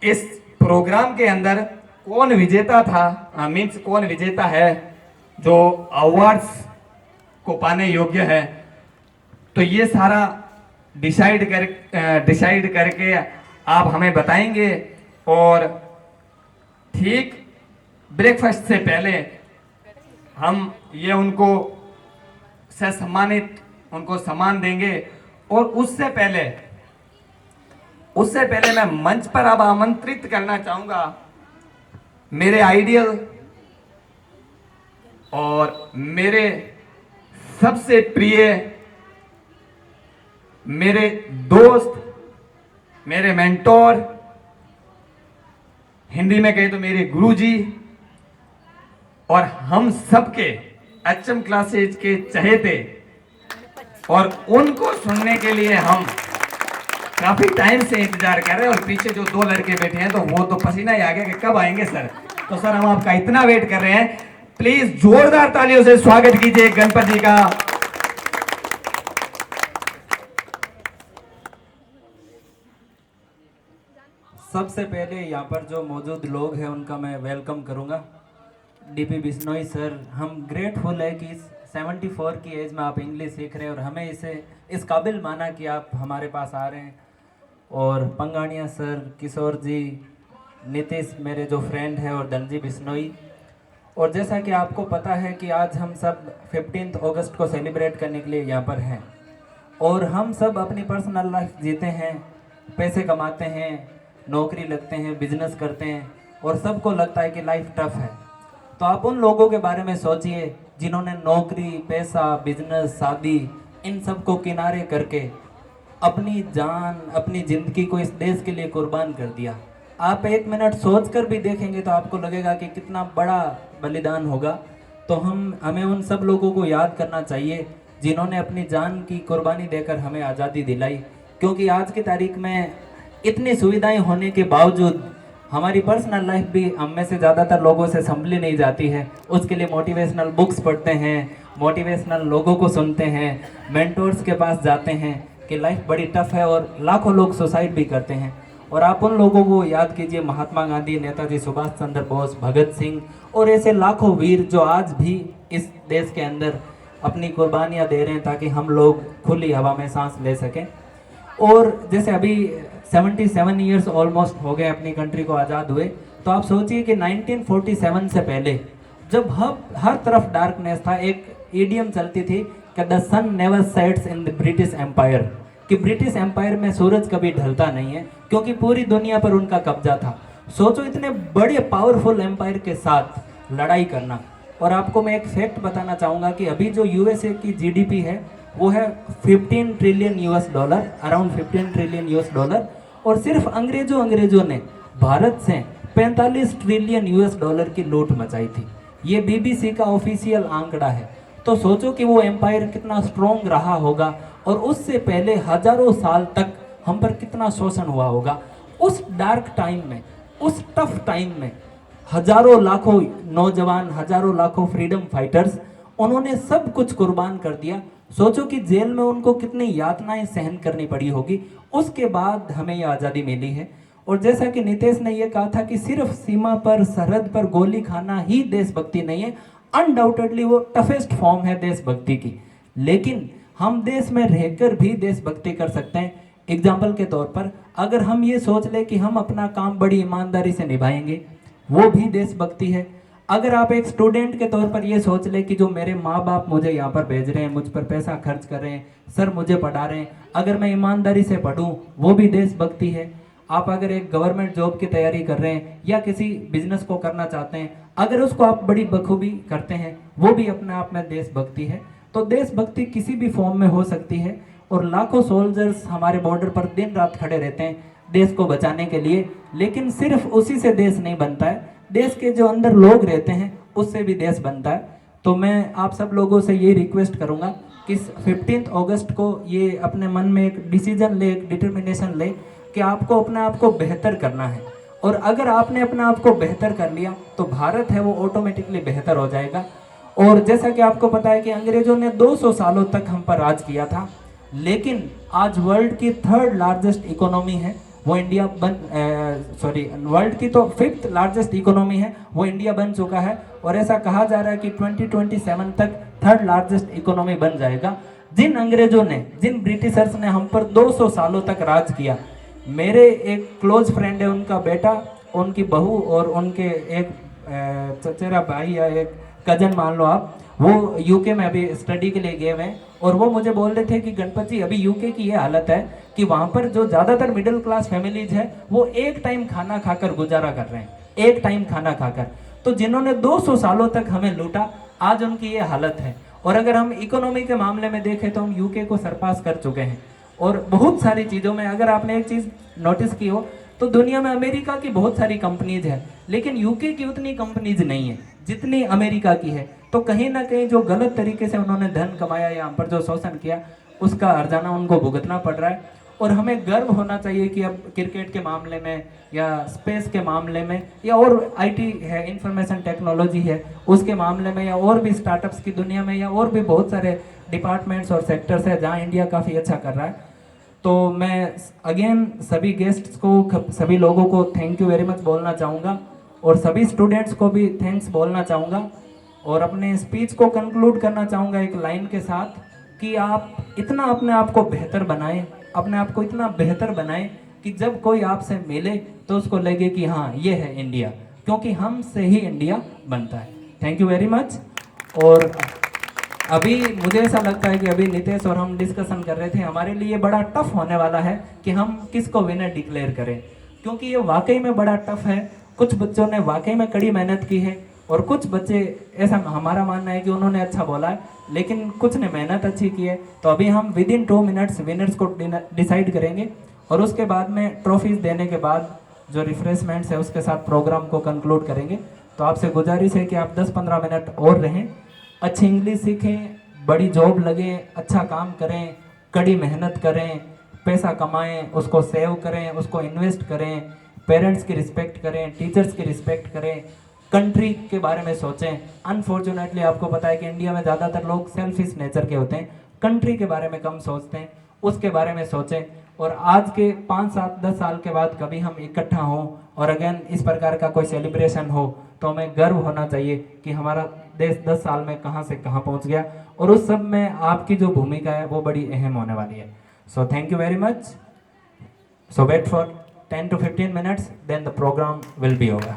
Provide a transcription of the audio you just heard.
इस प्रोग्राम के अंदर कौन विजेता था, मीन्स कौन विजेता है जो अवार्ड्स को पाने योग्य है, तो ये सारा डिसाइड करके आप हमें बताएंगे। और ठीक ब्रेकफास्ट से पहले हम ये उनको से सम्मानित उनको सम्मान देंगे। और उससे पहले मैं मंच पर अब आमंत्रित करना चाहूंगा मेरे आइडियल और मेरे सबसे प्रिय, मेरे दोस्त, मेरे मेंटोर, हिंदी में कहे तो मेरे गुरुजी, और हम सबके एचएम क्लासेज के चहेते, और उनको सुनने के लिए हम काफी टाइम से इंतजार कर रहे हैं। और पीछे जो दो लड़के बैठे हैं तो वो तो पसीना ही आ गया कि कब आएंगे सर। तो सर हम आपका इतना वेट कर रहे हैं, प्लीज जोरदार तालियों से स्वागत कीजिए गणपत जी का। सबसे पहले यहाँ पर जो मौजूद लोग हैं उनका मैं वेलकम करूँगा। डीपी बिश्नोई सर, हम ग्रेटफुल है कि 74 की एज में आप इंग्लिश सीख रहे हैं और हमें इस काबिल माना कि आप हमारे पास आ रहे हैं। और पंगाणिया सर, किशोर जी, नीतीश मेरे जो फ्रेंड है, और धनजी बिश्नोई। और जैसा कि आपको पता है कि आज हम सब 15 अगस्त को सेलिब्रेट करने के लिए यहाँ पर हैं, और हम सब अपनी पर्सनल लाइफ जीते हैं, पैसे कमाते हैं, नौकरी लगते हैं, बिजनेस करते हैं, और सबको लगता है कि लाइफ टफ है। तो आप उन लोगों के बारे में सोचिए जिन्होंने नौकरी, पैसा, बिजनेस, शादी, इन सब को किनारे करके अपनी जान, अपनी ज़िंदगी को इस देश के लिए कुर्बान कर दिया। आप एक मिनट सोचकर भी देखेंगे तो आपको लगेगा कि कितना बड़ा बलिदान होगा। तो हमें उन सब लोगों को याद करना चाहिए जिन्होंने अपनी जान की कुर्बानी देकर हमें आज़ादी दिलाई। क्योंकि आज की तारीख में इतनी सुविधाएं होने के बावजूद हमारी पर्सनल लाइफ भी हम में से ज़्यादातर लोगों से संभली नहीं जाती है। उसके लिए मोटिवेशनल बुक्स पढ़ते हैं, मोटिवेशनल लोगों को सुनते हैं, मेंटोर्स के पास जाते हैं कि लाइफ बड़ी टफ है, और लाखों लोग सुसाइड भी करते हैं। और आप उन लोगों को याद कीजिए, महात्मा गांधी, नेताजी सुभाष चंद्र बोस, भगत सिंह, और ऐसे लाखों वीर जो आज भी इस देश के अंदर अपनी कुर्बानियाँ दे रहे हैं ताकि हम लोग खुली हवा में सांस ले सकें। और जैसे अभी 77 ईयर्स ऑलमोस्ट हो गए अपनी कंट्री को आज़ाद हुए, तो आप सोचिए कि 1947 से पहले जब हर तरफ डार्कनेस था, एक ईडियम चलती थी कि the sun never sets in the British Empire, कि ब्रिटिश एम्पायर में सूरज कभी ढलता नहीं है, क्योंकि पूरी दुनिया पर उनका कब्जा था। सोचो इतने बड़े पावरफुल एम्पायर के साथ लड़ाई करना। और आपको मैं एक फैक्ट बताना चाहूँगा कि अभी जो यूएसए की जीडीपी है वो है 15 trillion US dollar, around 15 trillion US dollar. और सिर्फ अंग्रेजों ने भारत से 45 ट्रिलियन यूएस डॉलर की लूट मचाई थी। ये बीबीसी का ऑफिशियल आंकड़ा है। तो सोचो कि वो एम्पायर कितना स्ट्रॉन्ग रहा होगा, और उससे पहले हजारों साल तक हम पर कितना शोषण हुआ होगा। उस डार्क टाइम में, उस टफ टाइम में हजारों लाखों नौजवान, हजारों लाखों फ्रीडम फाइटर्स, उन्होंने सब कुछ कुर्बान कर दिया। सोचो कि जेल में उनको कितनी यातनाएं सहन करनी पड़ी होगी, उसके बाद हमें ये आज़ादी मिली है। और जैसा कि नीतीश ने ये कहा था कि सिर्फ सीमा पर, सरहद पर गोली खाना ही देशभक्ति नहीं है, अनडाउटेडली वो टफेस्ट फॉर्म है देशभक्ति की। लेकिन हम देश में रहकर भी देशभक्ति कर सकते हैं। एग्जाम्पल के तौर पर अगर हम ये सोच लें कि हम अपना काम बड़ी ईमानदारी से निभाएंगे, वो भी देशभक्ति है। अगर आप एक स्टूडेंट के तौर पर ये सोच ले कि जो मेरे माँ बाप मुझे यहाँ पर भेज रहे हैं, मुझ पर पैसा खर्च कर रहे हैं, सर मुझे पढ़ा रहे हैं, अगर मैं ईमानदारी से पढ़ूँ, वो भी देशभक्ति है। आप अगर एक गवर्नमेंट जॉब की तैयारी कर रहे हैं या किसी बिजनेस को करना चाहते हैं, अगर उसको आप बड़ी बखूबी करते हैं, वो भी अपने आप में देशभक्ति है। तो देशभक्ति किसी भी फॉर्म में हो सकती है। और लाखों सोल्जर्स हमारे बॉर्डर पर दिन रात खड़े रहते हैं देश को बचाने के लिए, लेकिन सिर्फ उसी से देश नहीं बनता है, देश के जो अंदर लोग रहते हैं उससे भी देश बनता है। तो मैं आप सब लोगों से ये रिक्वेस्ट करूँगा कि 15 अगस्त को ये अपने मन में एक डिसीजन ले, एक डिटर्मिनेशन ले कि आपको अपने आप को बेहतर करना है। और अगर आपने अपने आप को बेहतर कर लिया तो भारत है वो ऑटोमेटिकली बेहतर हो जाएगा। और जैसा कि आपको पता है कि अंग्रेजों ने 200 सालों तक हम पर राज किया था, लेकिन आज वर्ल्ड की 3rd लार्जेस्ट इकोनॉमी है वो इंडिया वर्ल्ड की तो 5th लार्जेस्ट इकोनॉमी है, वो इंडिया बन चुका है। और ऐसा कहा जा रहा है कि 2027 तक 3rd लार्जेस्ट इकोनॉमी बन जाएगा। जिन अंग्रेजों ने, जिन ब्रिटिशर्स ने हम पर 200 सालों तक राज किया, मेरे एक क्लोज फ्रेंड है, उनका बेटा, उनकी बहू और उनके एक चचेरा भाई या एक कजन मान लो आप, वो यूके में अभी स्टडी के लिए गए हुए हैं। और वो मुझे बोल रहे थे कि गणपत जी, अभी यूके की ये हालत है कि वहाँ पर जो ज़्यादातर मिडिल क्लास फैमिलीज है वो एक टाइम खाना खाकर गुजारा कर रहे हैं, एक टाइम खाना खाकर। तो जिन्होंने 200 सालों तक हमें लूटा, आज उनकी ये हालत है। और अगर हम इकोनॉमी के मामले में देखें तो हम यूके को सरपास कर चुके हैं। और बहुत सारी चीज़ों में अगर आपने एक चीज़ नोटिस की हो तो दुनिया में अमेरिका की बहुत सारी कंपनीज है, लेकिन यूके की उतनी कंपनीज नहीं है जितनी अमेरिका की है। तो कहीं ना कहीं जो गलत तरीके से उन्होंने धन कमाया, यहाँ पर जो शोषण किया, उसका हर्जाना उनको भुगतना पड़ रहा है। और हमें गर्व होना चाहिए कि अब क्रिकेट के मामले में या स्पेस के मामले में या और आईटी है, इंफॉर्मेशन टेक्नोलॉजी है, उसके मामले में या और भी स्टार्टअप्स की दुनिया में या और भी बहुत सारे डिपार्टमेंट्स और सेक्टर्स है जहाँ इंडिया काफ़ी अच्छा कर रहा है। तो मैं अगेन सभी गेस्ट्स को, सभी लोगों को थैंक यू वेरी मच बोलना चाहूँगा और सभी स्टूडेंट्स को भी थैंक्स बोलना चाहूँगा। और अपने स्पीच को कंक्लूड करना चाहूँगा एक लाइन के साथ कि आप इतना अपने आप को बेहतर बनाएं, अपने आप को इतना बेहतर बनाएं कि जब कोई आपसे मिले तो उसको लगे कि हाँ ये है इंडिया, क्योंकि हम से ही इंडिया बनता है। Thank you very much. और अभी मुझे ऐसा लगता है कि अभी नितेश और हम डिस्कशन कर रहे थे, हमारे लिए बड़ा टफ होने वाला है कि हम किसको विनर डिक्लेयर करें, क्योंकि ये वाकई में बड़ा टफ है। कुछ बच्चों ने वाकई में कड़ी मेहनत की है और कुछ बच्चे, ऐसा हमारा मानना है कि उन्होंने अच्छा बोला है, लेकिन कुछ ने मेहनत अच्छी की है। तो अभी हम विद इन 2 मिनट्स विनर्स को डिसाइड करेंगे और उसके बाद में ट्रॉफीज देने के बाद जो रिफ्रेशमेंट्स है उसके साथ प्रोग्राम को कंक्लूड करेंगे। तो आपसे गुजारिश है कि आप 10-15 मिनट और रहें, अच्छी इंग्लिश सीखें, बड़ी जॉब लगे, अच्छा काम करें, कड़ी मेहनत करें, पैसा कमाएं, उसको सेव करें, उसको इन्वेस्ट करें, पेरेंट्स की रिस्पेक्ट करें, टीचर्स की रिस्पेक्ट करें, कंट्री के बारे में सोचें। अनफॉर्चुनेटली आपको पता है कि इंडिया में ज़्यादातर लोग सेल्फिश नेचर के होते हैं, कंट्री के बारे में कम सोचते हैं, उसके बारे में सोचें। और आज के 5, 7, 10 साल के बाद कभी हम इकट्ठा हों और अगेन इस प्रकार का कोई सेलिब्रेशन हो तो हमें गर्व होना चाहिए कि हमारा देश 10 साल में कहाँ से कहाँ पहुँच गया। और उस सब में आपकी जो भूमिका है वो बड़ी अहम होने वाली है। So thank you very much. So wait for 10 to 15 minutes, then the program will be over.